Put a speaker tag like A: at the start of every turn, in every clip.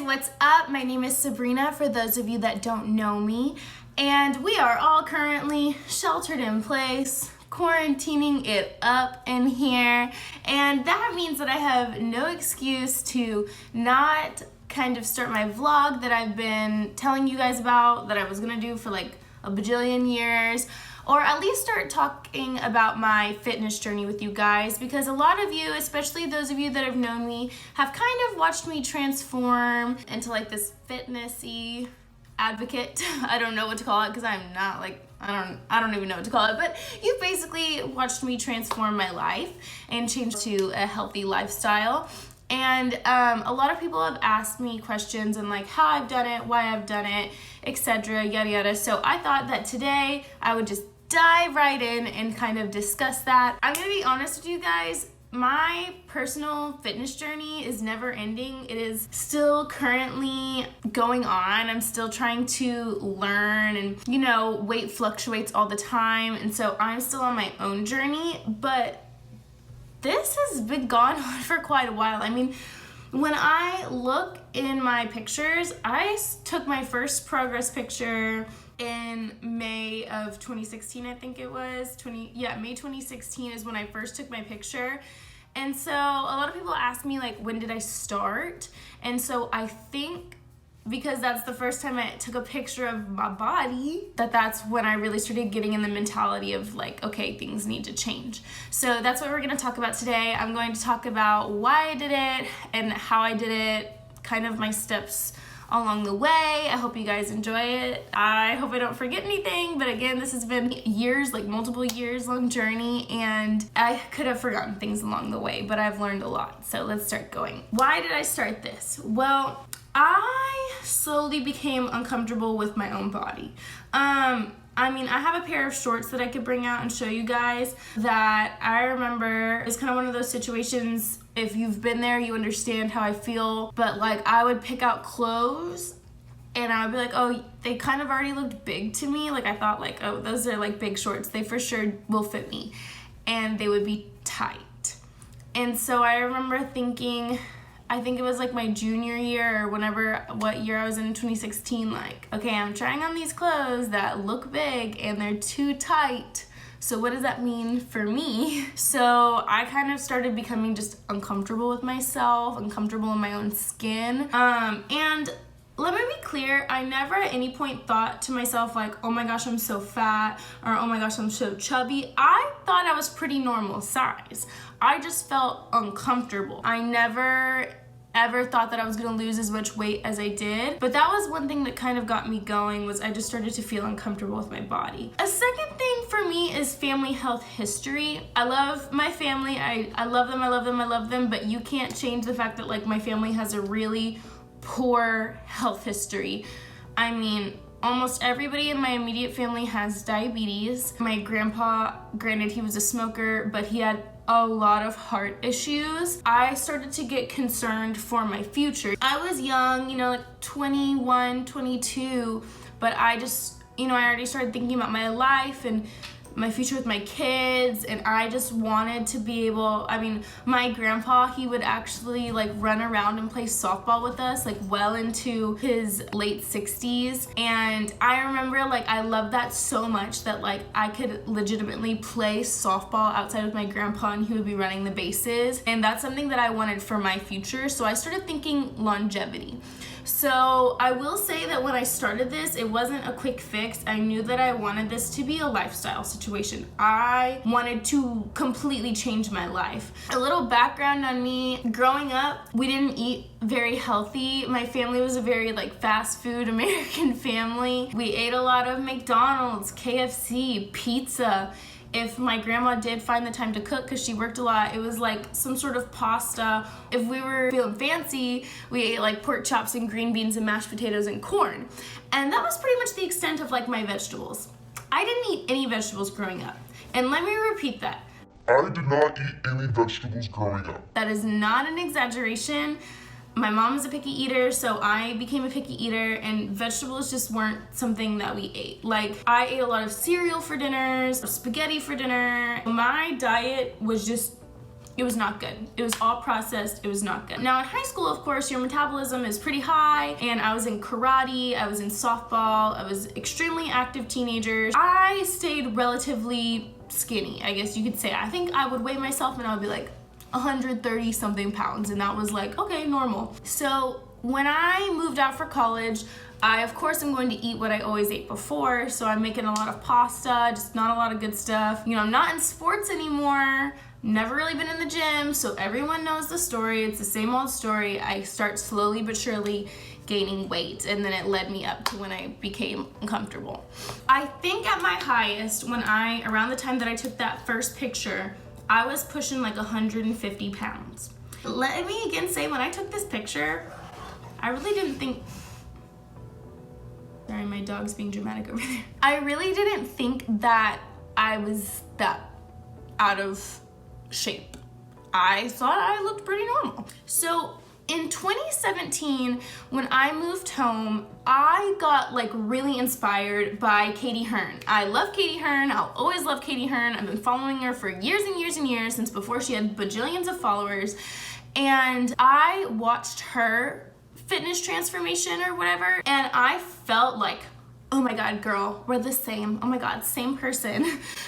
A: what's up? My name is Sabrina, for those of you that don't know me, and we are all currently sheltered in place, quarantining it up in here, and that means that I have no excuse to not kind of start my vlog that I've been telling you guys about that I was gonna do for like a bajillion years, or at least start talking about my fitness journey with you guys, because a lot of you, especially those of you that have known me, have kind of watched me transform into like this fitnessy advocate. I don't know what to call it because I'm not like, I don't even know what to call it, but you've basically watched me transform my life and change to a healthy lifestyle. And a lot of people have asked me questions and like how I've done it, why I've done it, etc., yada yada. So I thought that today I would just dive right in and kind of discuss that. I'm gonna be honest with you guys, my personal fitness journey is never ending. It is still currently going on. I'm still trying to learn, and you know, weight fluctuates all the time, and so I'm still on my own journey, but this has been going on for quite a while. I mean, when I look in my pictures, I took my first progress picture in May of 2016, I think it was. May 2016 is when I first took my picture. And so a lot of people ask me like, when did I start? And so I think because that's the first time I took a picture of my body, that's when I really started getting in the mentality of like, okay, things need to change. So that's what we're gonna talk about today. I'm going to talk about why I did it and how I did it, kind of my steps along the way. I hope you guys enjoy it. I hope I don't forget anything, but again, this has been years, like multiple years long journey, and I could have forgotten things along the way, but I've learned a lot. So let's start going. Why did I start this? Well, I slowly became uncomfortable with my own body. I mean, I have a pair of shorts that I could bring out and show you guys that I remember is kind of one of those situations, if you've been there, you understand how I feel, but like I would pick out clothes and I would be like, oh, they kind of already looked big to me. Like I thought like, oh, those are like big shorts. They for sure will fit me. And they would be tight. And so I remember thinking, I think it was like my junior year or what year I was in 2016, like, okay, I'm trying on these clothes that look big and they're too tight. So what does that mean for me? So I kind of started becoming just uncomfortable with myself, uncomfortable in my own skin. And let me be clear, I never at any point thought to myself like, oh my gosh, I'm so fat, or oh my gosh, I'm so chubby. I thought I was pretty normal size. I just felt uncomfortable. I never ever thought that I was gonna lose as much weight as I did, but that was one thing that kind of got me going, was I just started to feel uncomfortable with my body. A second thing for me is family health history. I love my family, I love them, I love them, I love them, but you can't change the fact that like my family has a really poor health history. I mean, almost everybody in my immediate family has diabetes. My grandpa, granted he was a smoker, but he had a lot of heart issues. I started to get concerned for my future. I was young, you know, like 21, 22, but I just, you know, I already started thinking about my life and my future with my kids, and I just wanted to be able, I mean, my grandpa, he would actually like run around and play softball with us like well into his late 60s, and I remember like I loved that so much that like I could legitimately play softball outside with my grandpa and he would be running the bases, and that's something that I wanted for my future. So I started thinking longevity. So I will say that when I started this, it wasn't a quick fix. I knew that I wanted this to be a lifestyle situation. I wanted to completely change my life. A little background on me, growing up, we didn't eat very healthy. My family was a very like fast food American family. We ate a lot of McDonald's, KFC, pizza. If my grandma did find the time to cook, because she worked a lot, it was like some sort of pasta. If we were feeling fancy, we ate like pork chops and green beans and mashed potatoes and corn. And that was pretty much the extent of like my vegetables. I didn't eat any vegetables growing up. And let me repeat that.
B: I did not eat any vegetables growing up.
A: That is not an exaggeration. My mom is a picky eater, so I became a picky eater, and vegetables just weren't something that we ate. Like, I ate a lot of cereal for dinners, spaghetti for dinner. My diet was just It was not good. It was all processed. It was not good. Now in high school, of course, your metabolism is pretty high, and I was in karate, I was in softball, I was extremely active teenager. I stayed relatively skinny, I guess you could say. I think I would weigh myself and I would be like 130 something pounds, and that was like, okay, normal. So when I moved out for college, I of course am going to eat what I always ate before, so I'm making a lot of pasta, just not a lot of good stuff. You know, I'm not in sports anymore, never really been in the gym, so everyone knows the story. It's the same old story. I start slowly but surely gaining weight, and then it led me up to when I became uncomfortable. I think at my highest, around the time that I took that first picture, I was pushing like 150 pounds. Let me again say, when I took this picture, I really didn't think, sorry, my dog's being dramatic over there. I really didn't think that I was that out of shape. I thought I looked pretty normal. So in 2017, when I moved home, I got like really inspired by Katy Hearn. I love Katy Hearn. I'll always love Katy Hearn. I've been following her for years and years and years, since before she had bajillions of followers. And I watched her fitness transformation or whatever, and I felt like, oh my God, girl, we're the same. Oh my God, same person.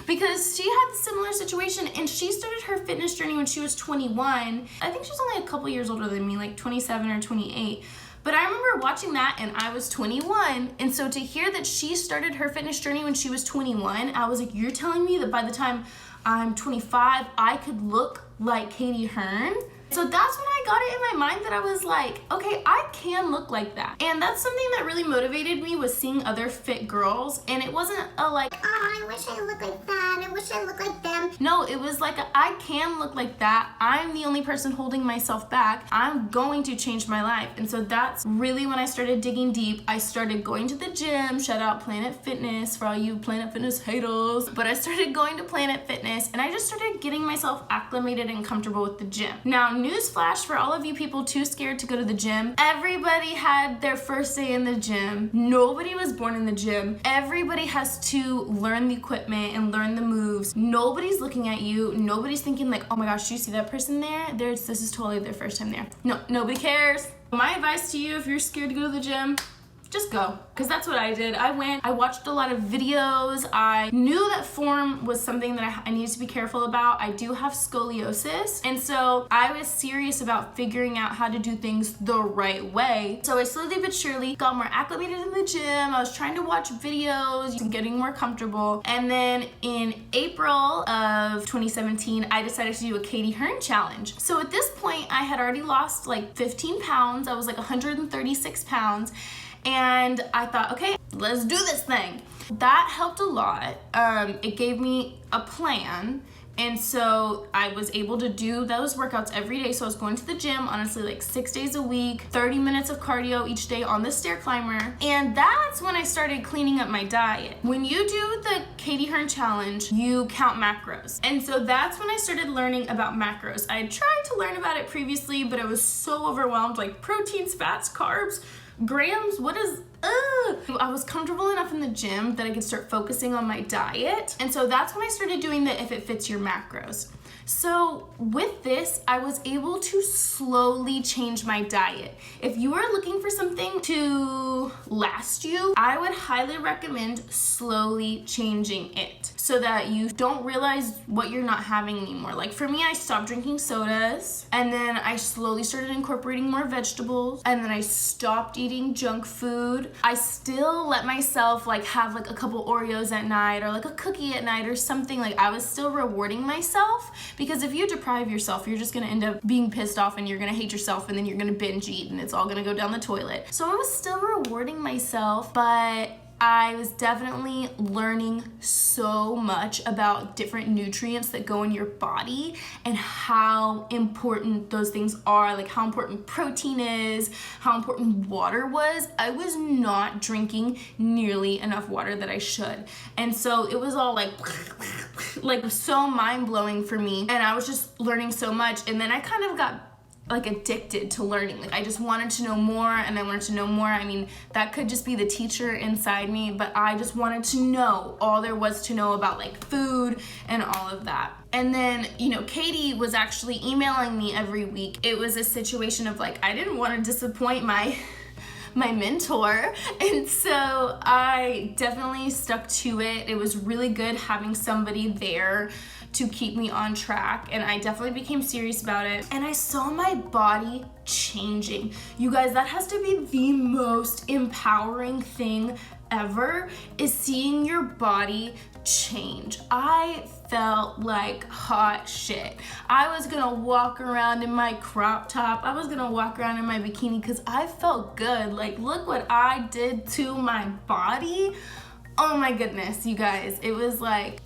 A: Because she had a similar situation, and she started her fitness journey when she was 21. I think she was only a couple years older than me, like 27 or 28. But I remember watching that, and I was 21. And so to hear that she started her fitness journey when she was 21, I was like, you're telling me that by the time I'm 25, I could look like Katy Hearn? So that's when I got it in my mind that I was like, okay, I can look like that. And that's something that really motivated me, was seeing other fit girls. And it wasn't a like, oh, I wish I looked like that, I wish I looked like them. No, it was like, I can look like that. I'm the only person holding myself back. I'm going to change my life. And so that's really when I started digging deep. I started going to the gym. Shout out Planet Fitness for all you Planet Fitness haters. But I started going to Planet Fitness, and I just started getting myself acclimated and comfortable with the gym. Now, newsflash for all of you people too scared to go to the gym. Everybody had their first day in the gym. Nobody was born in the gym. Everybody has to learn the equipment and learn the moves. Nobody's looking at you. Nobody's thinking like, oh my gosh, do you see that person there? This is totally their first time there. No, nobody cares. My advice to you, if you're scared to go to the gym, just go, because that's what I did. I went, I watched a lot of videos. I knew that form was something that I needed to be careful about. I do have scoliosis, and so I was serious about figuring out how to do things the right way. So I slowly but surely got more acclimated in the gym. I was trying to watch videos and getting more comfortable. And then in April of 2017, I decided to do a Katy Hearn challenge. So at this point, I had already lost like 15 pounds. I was like 136 pounds. And I thought, okay, let's do this thing. That helped a lot. It gave me a plan. And so I was able to do those workouts every day. So I was going to the gym, honestly, like 6 days a week, 30 minutes of cardio each day on the stair climber. And that's when I started cleaning up my diet. When you do the Katy Hearn challenge, you count macros. And so that's when I started learning about macros. I had tried to learn about it previously, but I was so overwhelmed, like proteins, fats, carbs, grams, what is, I was comfortable enough in the gym that I could start focusing on my diet. And so that's when I started doing the if it fits your macros. So with this, I was able to slowly change my diet. If you are looking for something to last you, I would highly recommend slowly changing it so that you don't realize what you're not having anymore. Like for me, I stopped drinking sodas, and then I slowly started incorporating more vegetables, and then I stopped eating junk food. I still let myself like have like a couple Oreos at night or like a cookie at night or something. Like I was still rewarding myself, because if you deprive yourself, you're just gonna end up being pissed off and you're gonna hate yourself, and then you're gonna binge eat and it's all gonna go down the toilet. So I was still rewarding myself, but I was definitely learning so much about different nutrients that go in your body and how important those things are, like how important protein is, how important water was. I was not drinking nearly enough water that I should. And so it was all like so mind-blowing for me. And I was just learning so much. And then I kind of got like addicted to learning. Like I just wanted to know more and I wanted to know more. I mean, that could just be the teacher inside me, but I just wanted to know all there was to know about like food and all of that. And then, you know, Katy was actually emailing me every week. It was a situation of like, I didn't want to disappoint my mentor, and so I definitely stuck to it. It was really good having somebody there to keep me on track, and I definitely became serious about it, and I saw my body changing. You guys, that has to be the most empowering thing ever, is seeing your body change. I felt like hot shit. I was gonna walk around in my crop top. I was gonna walk around in my bikini because I felt good. Like, look what I did to my body. Oh my goodness, you guys. It was like,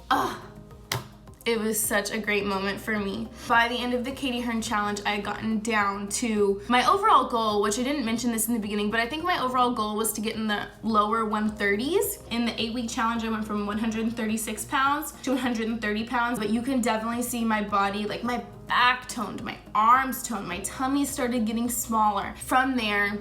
A: it was such a great moment for me. By the end of the Katy Hearn challenge, I had gotten down to my overall goal, which I didn't mention this in the beginning, but I think my overall goal was to get in the lower 130s. In the 8-week challenge, I went from 136 pounds to 130 pounds, but you can definitely see my body, like my back toned, my arms toned, my tummy started getting smaller. From there,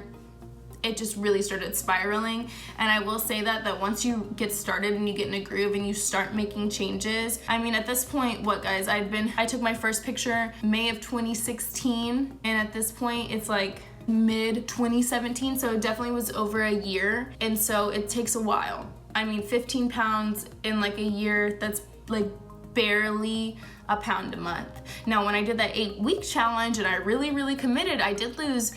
A: it just really started spiraling. And I will say that once you get started and you get in a groove and you start making changes, I mean, at this point, what guys, I took my first picture May of 2016, and at this point it's like mid 2017, so it definitely was over a year, and so it takes a while. I mean, 15 pounds in like a year, that's like barely a pound a month. Now, when I did that 8-week challenge and I really committed, I did lose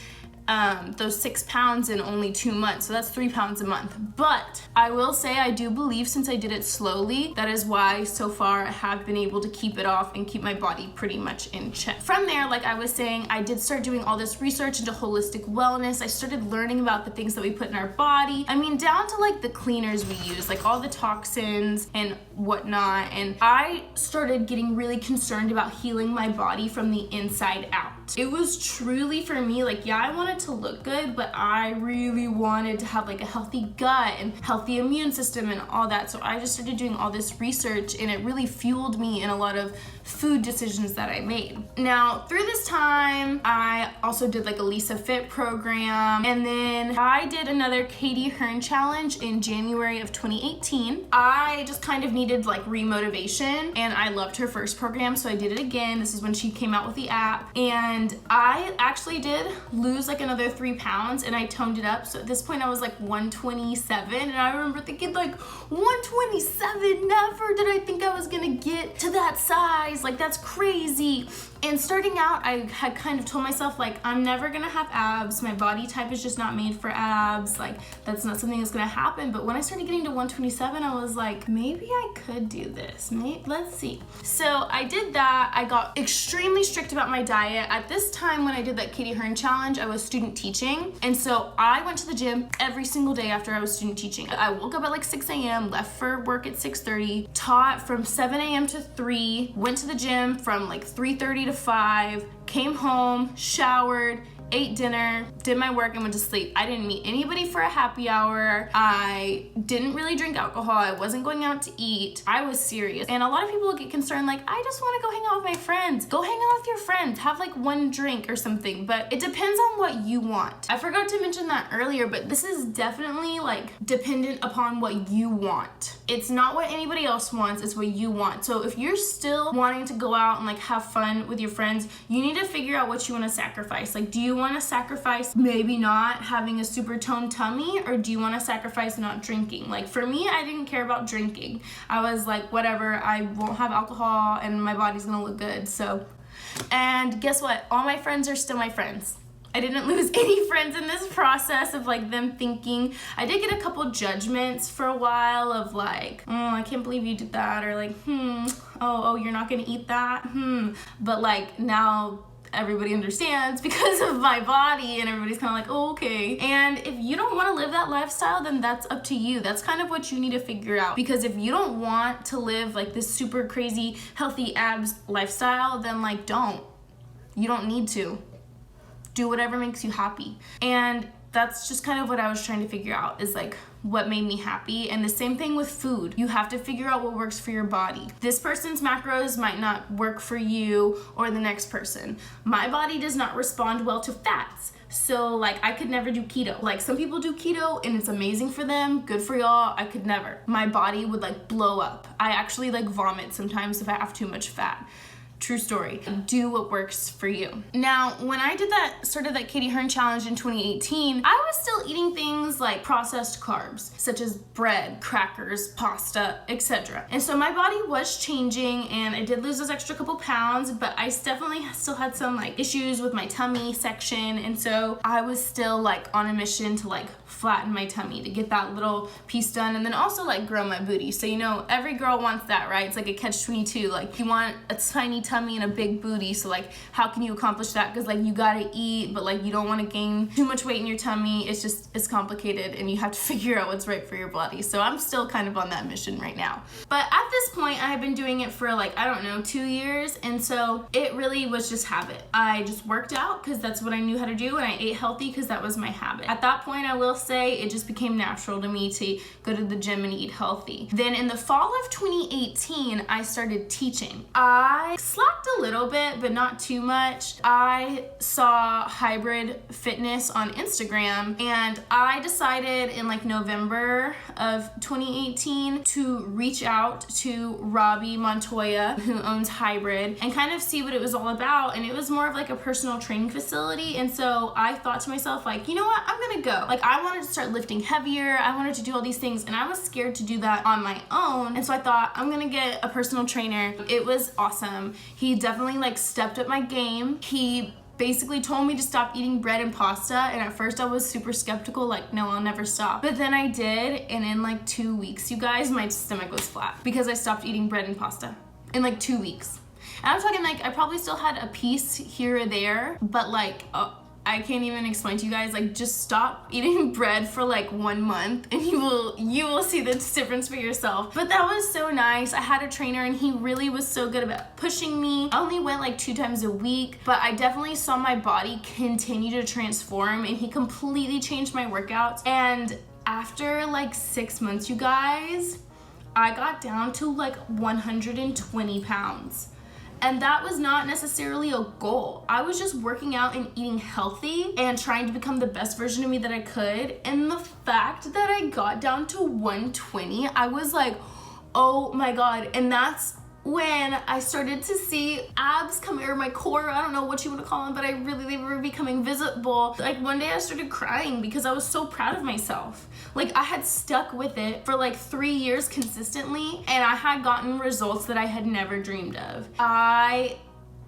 A: those 6 pounds in only 2 months, so that's 3 pounds a month. But I will say, I do believe, since I did it slowly, that is why so far I have been able to keep it off and keep my body pretty much in check. From there, like I was saying, I did start doing all this research into holistic wellness. I started learning about the things that we put in our body. I mean, down to like the cleaners we use, like all the toxins and whatnot. And I started getting really concerned about healing my body from the inside out. It was truly, for me, like, yeah, I wanted to look good, but I really wanted to have like a healthy gut and healthy immune system and all that. So I just started doing all this research, and it really fueled me in a lot of food decisions that I made. Now, through this time, I also did like a Lisa Fit program, and then I did another Katy Hearn challenge in January of 2018. I just kind of needed like remotivation, and I loved her first program, so I did it again. This is when she came out with the app, and I actually did lose like another 3 pounds, and I toned it up. So at this point I was like 127, and I remember thinking like, 127, never did I think I was gonna get to that size. Like, that's crazy. And starting out, I had kind of told myself, like, I'm never gonna have abs. My body type is just not made for abs. Like, that's not something that's gonna happen. But when I started getting to 127, I was like, maybe I could do this. Let's see. So I did that. I got extremely strict about my diet. At this time, when I did that Katy Hearn challenge, I was student teaching. And so I went to the gym every single day after I was student teaching. I woke up at like 6 a.m., left for work at 6:30, taught from 7 a.m. to 3, went to the gym from like 3:30 to 5, came home, showered, ate dinner, did my work, and went to sleep. I didn't meet anybody for a happy hour. I didn't really drink alcohol. I wasn't going out to eat. I was serious. And a lot of people get concerned, like, I just want to go hang out with my friends. Go hang out with your friends. Have like one drink or something. But it depends on what you want. I forgot to mention that earlier, but this is definitely like dependent upon what you want. It's not what anybody else wants, it's what you want. So if you're still wanting to go out and like have fun with your friends, you need to figure out what you want to sacrifice. Like, do you want to sacrifice maybe not having a super toned tummy, or do you want to sacrifice not drinking? Like, for me, I didn't care about drinking. I was like, whatever, I won't have alcohol and my body's gonna look good. So, and guess what? All my friends are still my friends. I didn't lose any friends in this process of like them thinking. I did get a couple judgments for a while of like, oh, I can't believe you did that, or like, oh, you're not gonna eat that, But like, now everybody understands because of my body, and everybody's kind of like, oh, okay. And if you don't want to live that lifestyle, then that's up to you. That's kind of what you need to figure out, because if you don't want to live like this super crazy healthy abs lifestyle, then like, you don't need to. Do whatever makes you happy. And that's just kind of what I was trying to figure out, is like, what made me happy. And the same thing with food. You have to figure out what works for your body. This person's macros might not work for you or the next person. My body does not respond well to fats. So like I could never do keto. Like some people do keto and it's amazing for them, good for y'all. I could never. My body would like blow up. I actually like vomit sometimes if I have too much fat. True story. Do what works for you. Now, when I started that Katy Hearn challenge in 2018, I was still eating things like processed carbs, such as bread, crackers, pasta, etc. And so my body was changing and I did lose those extra couple pounds, but I definitely still had some like issues with my tummy section. And so I was still like on a mission to like flatten my tummy, to get that little piece done, and then also like grow my booty. So you know, every girl wants that, right? It's like a catch-22. Like you want a tiny tummy and a big booty, so like how can you accomplish that? Because like you gotta eat, but like you don't want to gain too much weight in your tummy. It's complicated and you have to figure out what's right for your body. So I'm still kind of on that mission right now. But at this point I have been doing it for like, I don't know, 2 years, and so it really was just habit. I just worked out because that's what I knew how to do, and I ate healthy because that was my habit. At that point, I will say it just became natural to me to go to the gym and eat healthy. Then in the fall of 2018, I started teaching. I slacked a little bit, but not too much. I saw Hybrid Fitness on Instagram, and I decided in like November of 2018 to reach out to Robbie Montoya, who owns Hybrid, and kind of see what it was all about. And it was more of like a personal training facility. And so I thought to myself, like, you know what, I'm gonna go. Like I wanted to start lifting heavier. I wanted to do all these things, and I was scared to do that on my own. And so I thought, I'm gonna get a personal trainer. It was awesome. He definitely like stepped up my game. He basically told me to stop eating bread and pasta, and at first I was super skeptical, like no, I'll never stop. But then I did, and in like 2 weeks, you guys, my stomach was flat because I stopped eating bread and pasta in like 2 weeks. And I'm talking like I probably still had a piece here or there, but like I can't even explain to you guys, like just stop eating bread for like 1 month and you will see the difference for yourself. But that was so nice. I had a trainer and he really was so good about pushing me. I only went like 2 times a week, but I definitely saw my body continue to transform, and he completely changed my workouts. And after like 6 months, you guys, I got down to like 120 pounds. And that was not necessarily a goal. I was just working out and eating healthy and trying to become the best version of me that I could. And the fact that I got down to 120, I was like, oh my God. And that's when I started to see abs come over my core. I don't know what you want to call them, but they were becoming visible. Like one day I started crying because I was so proud of myself. Like I had stuck with it for like 3 years consistently, and I had gotten results that I had never dreamed of. I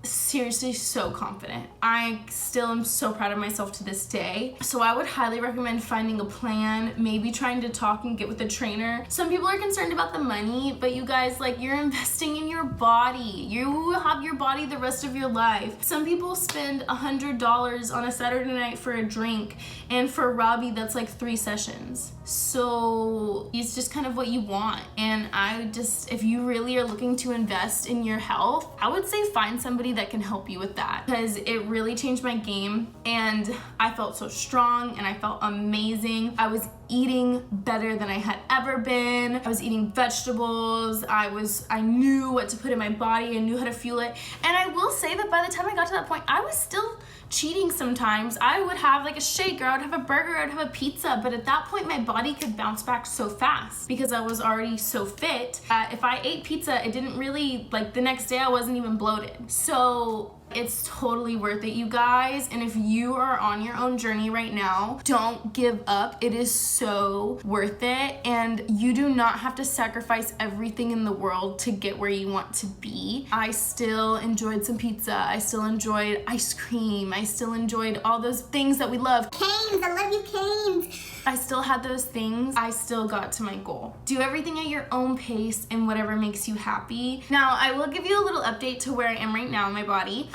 A: seriously so confident. I still am so proud of myself to this day. So I would highly recommend finding a plan, maybe trying to talk and get with a trainer. Some people are concerned about the money, but you guys, like, you're investing in your body. You will have your body the rest of your life. Some people spend $100 on a Saturday night for a drink, and for Robbie, that's like 3 sessions. So it's just kind of what you want. And if you really are looking to invest in your health, I would say find somebody that can help you with that, because it really changed my game, and I felt so strong and I felt amazing. I was eating better than I had ever been. I was eating vegetables. I knew what to put in my body. I knew how to fuel it. And I will say that by the time I got to that point, I was still cheating sometimes. I would have like a shake, or I would have a burger, I'd have a pizza, but at that point my body could bounce back so fast because I was already so fit. If I ate pizza, it didn't really, like, the next day I wasn't even bloated. So it's totally worth it, you guys. And if you are on your own journey right now, don't give up. It is so worth it, and you do not have to sacrifice everything in the world to get where you want to be. I still enjoyed some pizza. I still enjoyed ice cream. I still enjoyed all those things that we love.
C: Canes, I love you, Canes.
A: I still had those things. I still got to my goal. Do everything at your own pace and whatever makes you happy. Now, I will give you a little update to where I am right now in my body.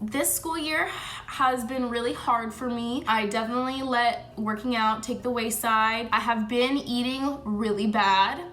A: This school year has been really hard for me. I definitely let working out take the wayside. I have been eating really bad.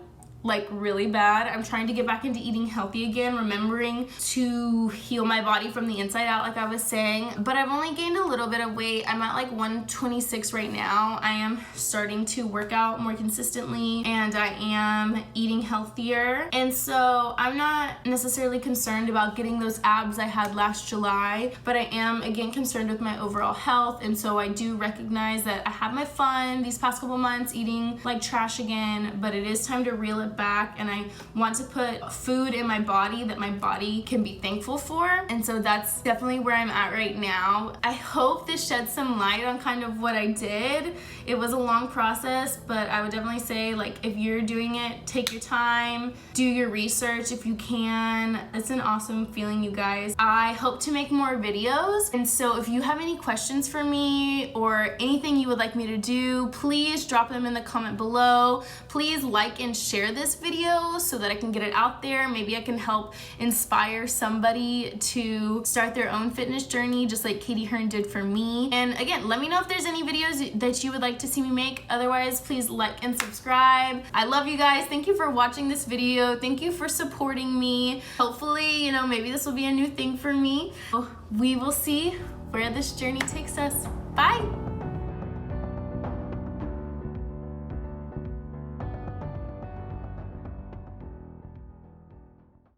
A: like really bad. I'm trying to get back into eating healthy again, remembering to heal my body from the inside out like I was saying, but I've only gained a little bit of weight. I'm at like 126 right now. I am starting to work out more consistently and I am eating healthier, and so I'm not necessarily concerned about getting those abs I had last July, but I am again concerned with my overall health, and so I do recognize that I had my fun these past couple months eating like trash again, but it is time to reel it back, and I want to put food in my body that my body can be thankful for, and so that's definitely where I'm at right now. I hope this sheds some light on kind of what I did. It was a long process, but I would definitely say, like, if you're doing it, take your time, do your research if you can. It's an awesome feeling, you guys. I hope to make more videos, and so if you have any questions for me or anything you would like me to do, please drop them in the comment below. Please like and share this video so that I can get it out there. Maybe I can help inspire somebody to start their own fitness journey just like Katy Hearn did for me. And again, let me know if there's any videos that you would like to see me make. Otherwise, please like and subscribe. I love you guys. Thank you for watching this video. Thank you for supporting me. Hopefully, you know, maybe this will be a new thing for me. We will see where this journey takes us. Bye.